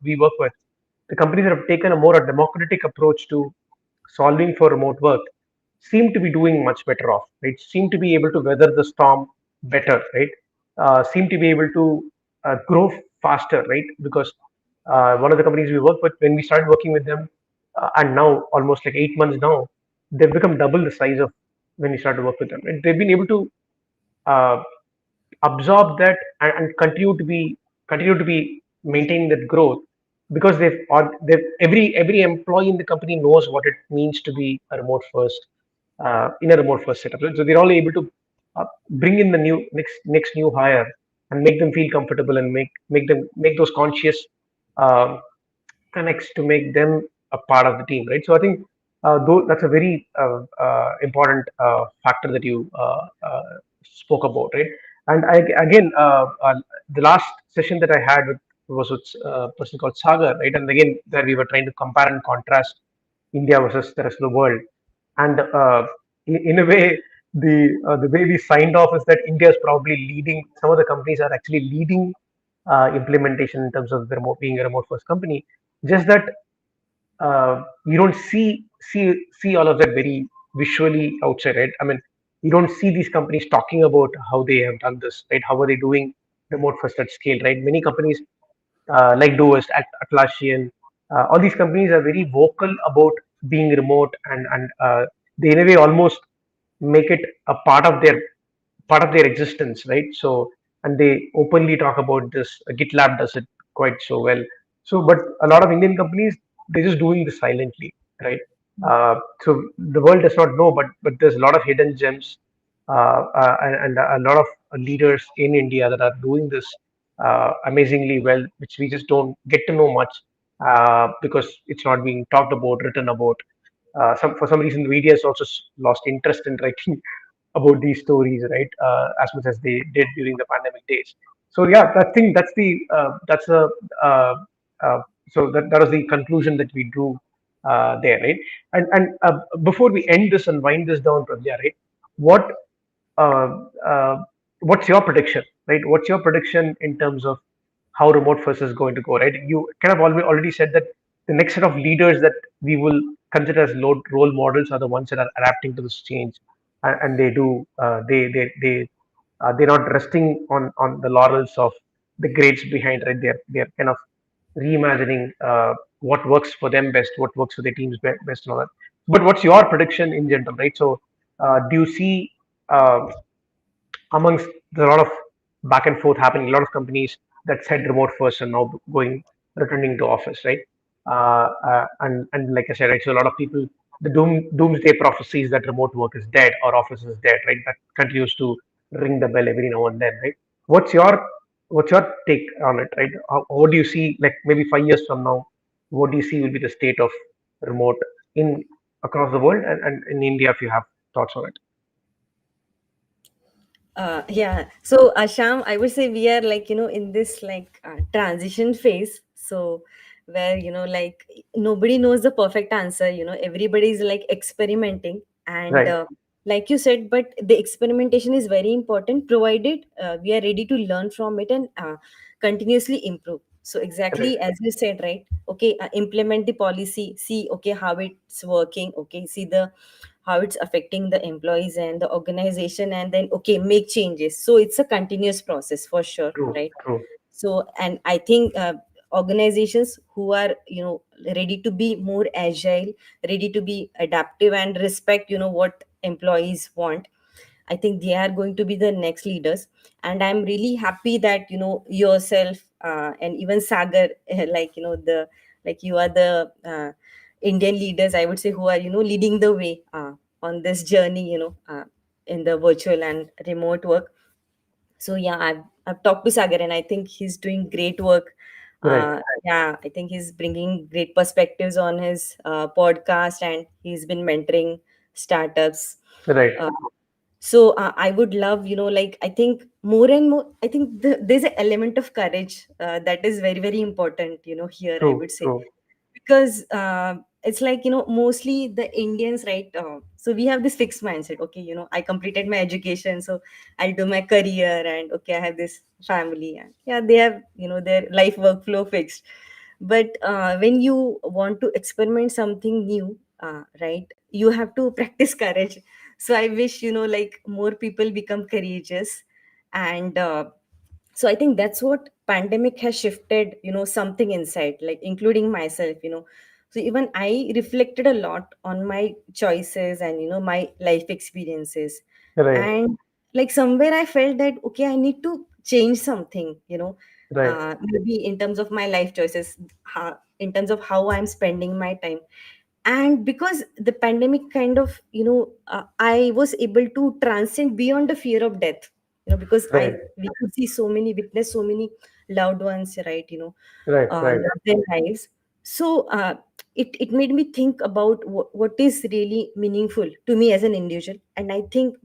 we work with, the companies that have taken a more a democratic approach to solving for remote work seem to be doing much better off, right? Seem to be able to weather the storm better, right? Seem to be able to grow faster, right? Because one of the companies we work with, when we started working with them, and now almost like 8 months now, they've become double the size of when we started to work with them. And they've been able to uh, absorb that and continue to be maintaining that growth because they've every employee in the company knows what it means to be a remote first in a remote first setup. So they're all able to bring in the new next new hire and make them feel comfortable and make those conscious um, connects to make them a part of the team, right? So I think though that's a very important factor that you spoke about, right? And again, the last session that I had was with a person called Sagar, right? And again, there we were trying to compare and contrast India versus the rest of the world. And in a way, the way we signed off is that India is probably leading. Some of the companies are actually leading implementation in terms of the remote being a remote first company. Just that you don't see all of that very visually outside, right? I mean, you don't see these companies talking about how they have done this, right? How are they doing remote first at scale, right? Many companies like Doist, Atlassian, all these companies are very vocal about being remote, and they in a way almost make it a part of their existence, right? So, and they openly talk about this. GitLab does it quite so well. So, but a lot of Indian companies they're just doing this silently, right? So the world does not know, but there's a lot of hidden gems and a lot of leaders in India that are doing this amazingly well, which we just don't get to know much because it's not being talked about, written about. For some reason, the media has also lost interest in writing about these stories, right? As much as they did during the pandemic days. So yeah, I think that's a uh, uh, so that was the conclusion that we drew there, right? And before we end this and wind this down, Pradnya, right? What uh, uh, what's your prediction, right? What's your prediction in terms of how remote first is going to go, right? You kind of already said that the next set of leaders that we will consider as role models are the ones that are adapting to this change, and they do they're not resting on the laurels of the greats behind, right? They're kind of reimagining what works for them best, what works for their teams best, and all that. But what's your prediction in general, right? So, do you see uh, amongst a lot of back and forth happening, a lot of companies that said remote first are now going returning to office, right? And like I said, right, so a lot of people the doomsday prophecies that remote work is dead or office is dead, right? That continues to ring the bell every now and then, right? What's your what's your take on it, right? What do you see, like maybe 5 years from now? What do you see will be the state of remote in across the world and in India, if you have thoughts on it? Yeah. So, Asham, I would say we are like, in this like transition phase. So, where, like nobody knows the perfect answer, everybody's like experimenting. And Right, like you said, but the experimentation is very important, provided we are ready to learn from it and continuously improve. So, right, exactly as you said, right? Okay, implement the policy, see, okay, how it's working, okay, see the how it's affecting the employees and the organization, and then okay, make changes. So it's a continuous process for sure, true, right? true, So, and I think organizations who are ready to be more agile, ready to be adaptive and respect what employees want, I think they are going to be the next leaders. And I'm really happy that yourself and even Sagar like the like you are the Indian leaders, I would say, who are leading the way on this journey, in the virtual and remote work. So yeah, I've talked to Sagar and I think he's doing great work. right, Yeah, I think he's bringing great perspectives on his podcast, and he's been mentoring startups. right, uh, so I would love, like, I think more and more, I think there's an element of courage that is very, very important, here, I true, would say. true, Because it's like, mostly the Indians, right? So we have this fixed mindset. Okay, I completed my education, so I'll do my career, and okay, I have this family, and yeah, they have, their life workflow fixed. But when you want to experiment something new, right, you have to practice courage. So I wish, like, more people become courageous. And so I think that's what pandemic has shifted, something inside, like including myself, so even I reflected a lot on my choices and my life experiences. right, And like somewhere I felt that okay, I need to change something, right, maybe in terms of my life choices, in terms of how I'm spending my time. And because the pandemic kind of, I was able to transcend beyond the fear of death, because right, we could see so many, witness so many loved ones, right, right, right, love their lives. So it made me think about what is really meaningful to me as an individual. And I think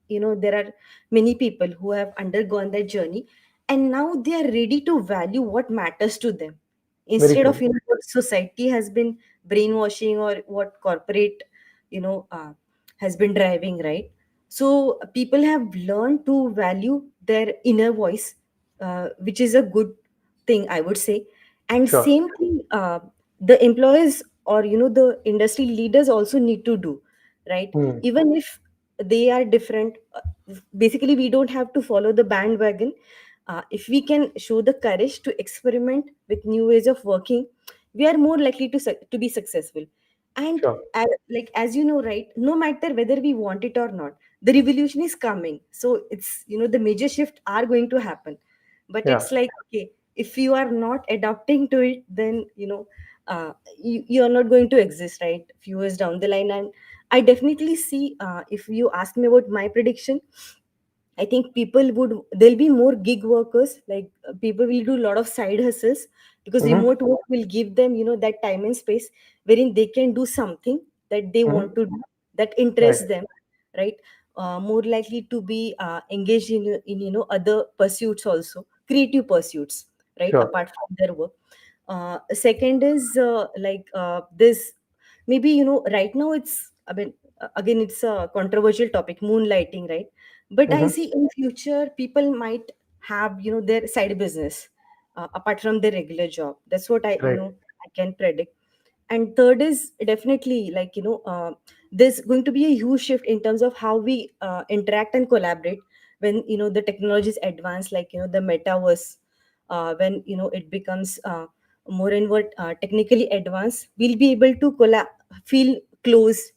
there are many people who have undergone that journey, and now they are ready to value what matters to them, very instead of true, what society has been brainwashing, or what corporate you know uh, has been driving, right? So people have learned to value their inner voice, which is a good thing, I would say. And sure, same thing, the employers, or the industry leaders also need to do, right? mm, Even if they are different, basically we don't have to follow the bandwagon. If we can show the courage to experiment with new ways of working, we are more likely to be successful. And sure, like, as you know, right, no matter whether we want it or not, the revolution is coming. So it's, the major shift are going to happen. But yeah, it's like, okay, if you are not adapting to it, then you are not going to exist, right, few years down the line. And I definitely see, if you ask me about my prediction, I think there'll be more gig workers. Like, people will do a lot of side hustles, because mm-hmm, remote work will give them, that time and space wherein they can do something that they mm-hmm, want to do, that right, interests them, right? More likely to be engaged in other pursuits also, creative pursuits, right? sure, Apart from their work. Second is like this. Maybe right now it's. I mean, again, it's a controversial topic, moonlighting, right? But I mm-hmm, see in future people might have their side business, apart from their regular job. That's what right, I can predict. And third is definitely, like, there's going to be a huge shift in terms of how we interact and collaborate when the technology is advanced, like the metaverse. When it becomes more and more technically advanced, we'll be able to feel close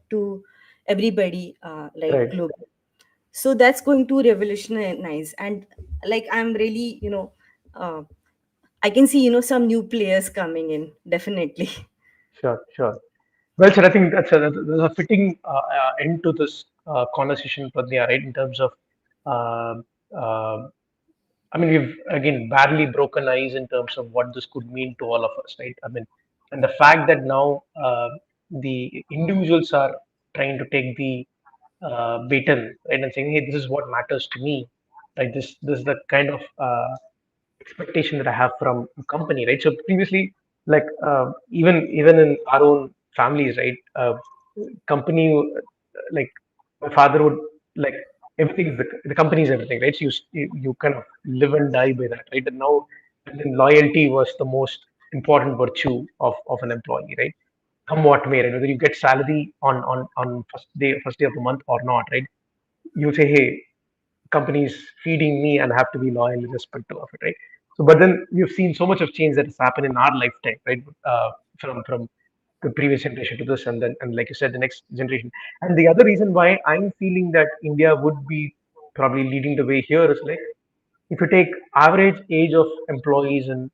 to everybody, right, right, globally. So that's going to revolutionize. And like, I'm really, uh, I can see some new players coming in, definitely. sure, sure. Well said. I think that's a fitting end to this conversation, Pradnya, right? In terms of Uh, uh, I mean, we've again barely broken ice in terms of what this could mean to all of us, right? I mean, and the fact that now the individuals are trying to take the baton, right, and saying, "Hey, this is what matters to me," right? This is the kind of expectation that I have from a company, right? So previously, like even in our own families, right? Company like my father would like everything. The company is everything, right? So you kind of live and die by that, right? And now, and then loyalty was the most important virtue of an employee, right? Come what may, right? Whether you get salary on first day of the month or not, right? You say, hey, company is feeding me and I have to be loyal in respect of it, right? So, but then we've seen so much of change that has happened in our lifetime, right? From the previous generation to this, and then and like you said, the next generation. And the other reason why I'm feeling that India would be probably leading the way here is like if you take average age of employees in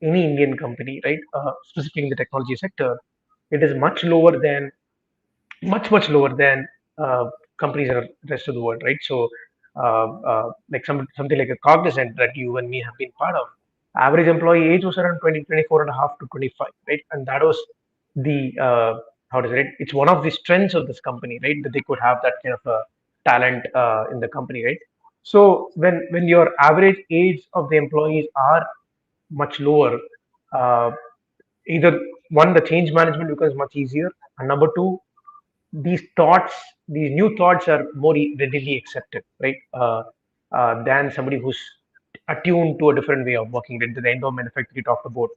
any Indian company, right, specifically in the technology sector, it is much lower than companies in the rest of the world, right? So, like something like a Cognizant that you and me have been part of, average employee age was around 20, 24 and a half to 25, right? And that was the how does it? It's one of the strengths of this company, right? That they could have that kind of a talent in the company, right? So when your average age of the employees are much lower, uh, either one, the change management becomes much easier, and number two, these thoughts, these new thoughts are more readily accepted, right? Than somebody who's attuned to a different way of working. The endowment effect we talked about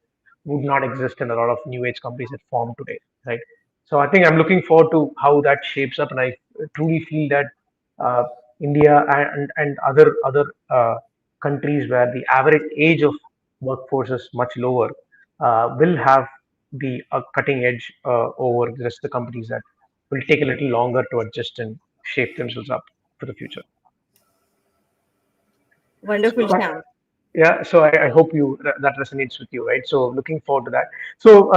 would not exist in a lot of new age companies that form today, right? So I think I'm looking forward to how that shapes up, and I truly feel that uh, India and other countries where the average age of workforce is much lower will have the cutting edge over the rest of the companies that will take a little longer to adjust and shape themselves up for the future. Wonderful, So Sham. yeah, so I hope you that resonates with you, right? So looking forward to that. So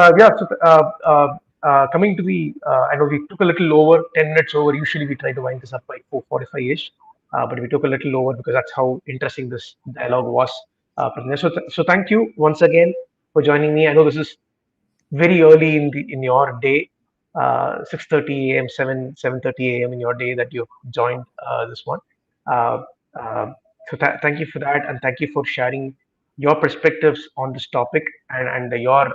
coming to the, I know we took a little over 10 minutes over. Usually we try to wind this up by 4:45 ish, but we took a little over because that's how interesting this dialogue was. Pradnya. So thank you once again for joining me. I know this is very early in your day, 6:30 a.m., 7:30 a.m. in your day that you've joined this one. Uh, uh, so thank you for that, and thank you for sharing your perspectives on this topic and your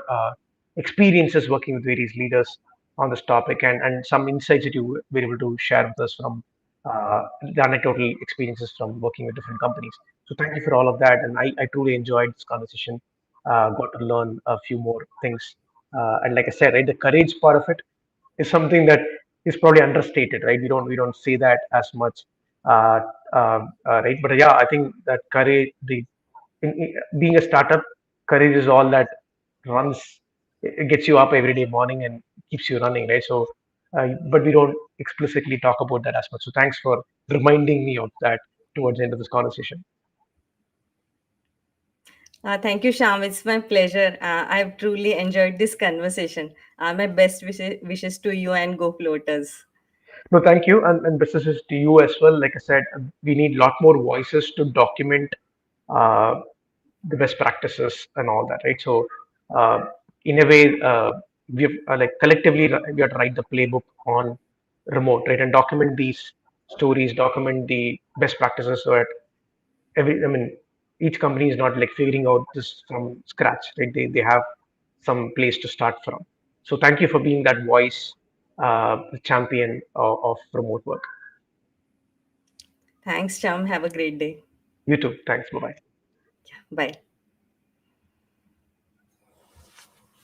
experiences working with various leaders on this topic, and some insights that you were able to share with us from the anecdotal experiences from working with different companies. So thank you for all of that, and I truly enjoyed this conversation. Got to learn a few more things, and like I said, right, the courage part of it is something that is probably understated, right? We don't say that as much, uh, right? But yeah, I think that courage, being a startup, courage is all that runs. It gets you up every day morning and keeps you running, right? So, but we don't explicitly talk about that as much. So thanks for reminding me of that towards the end of this conversation. Thank you, Sham. It's my pleasure. I've truly enjoyed this conversation. My best wishes to you and GoFloaters. No, thank you, and this is to you as well. Like I said, we need a lot more voices to document uh, the best practices and all that, right? So, in a way, we've like collectively we have to write the playbook on remote, right, and document these stories, document the best practices, so that I mean, each company is not like figuring out this from scratch, right? They have some place to start from. So, thank you for being that voice, champion of remote work. Thanks, Sham. Have a great day. You too. Thanks. Bye bye. Bye.